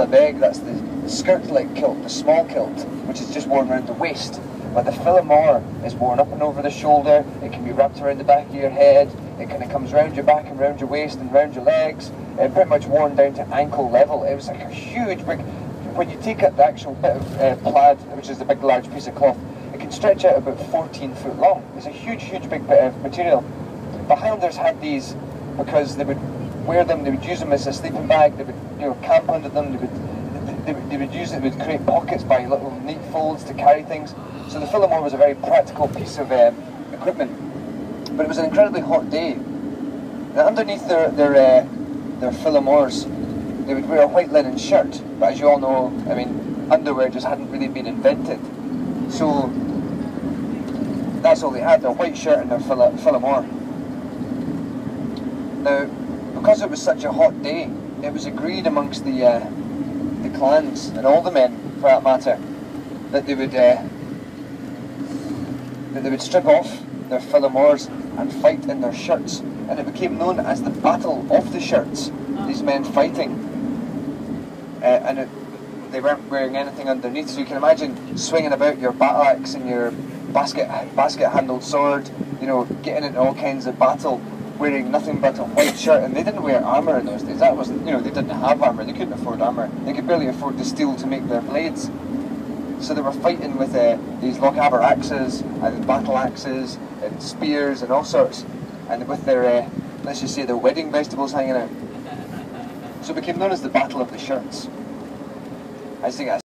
beg, that's the skirt-like kilt, the small kilt, which is just worn around the waist. But the philomore is worn up and over the shoulder, it can be wrapped around the back of your head, it kind of comes round your back and round your waist and round your legs, pretty much worn down to ankle level. It was like a huge big, when you take out the actual bit of plaid, which is the big large piece of cloth, it can stretch out about 14 foot long. It's a huge, huge big bit of material. But Highlanders had these because they would wear them, they would use them as a sleeping bag, they would camp under them, they would use it, they would create pockets by little neat folds to carry things. So the philomore was a very practical piece of equipment. But it was an incredibly hot day. Now underneath their philomores, they would wear a white linen shirt, but as you all know, I mean, underwear just hadn't really been invented. So that's all they had, their white shirt and their philomore. Now, because it was such a hot day, it was agreed amongst the clans, and all the men for that matter, that they would strip off their philomores and fight in their shirts, and it became known as the Battle of the Shirts, these men fighting. They weren't wearing anything underneath, so you can imagine swinging about your battle axe and your basket-handled sword, you know, getting into all kinds of battle, wearing nothing but a white shirt. And they didn't wear armour in those days. That wasn't, you know, they didn't have armour, they couldn't afford armour, they could barely afford the steel to make their blades. So they were fighting with these Loch axes and battle axes and spears and all sorts, and with their, let's just say, their wedding vegetables hanging out. So it became known as the Battle of the Shirts. I think that's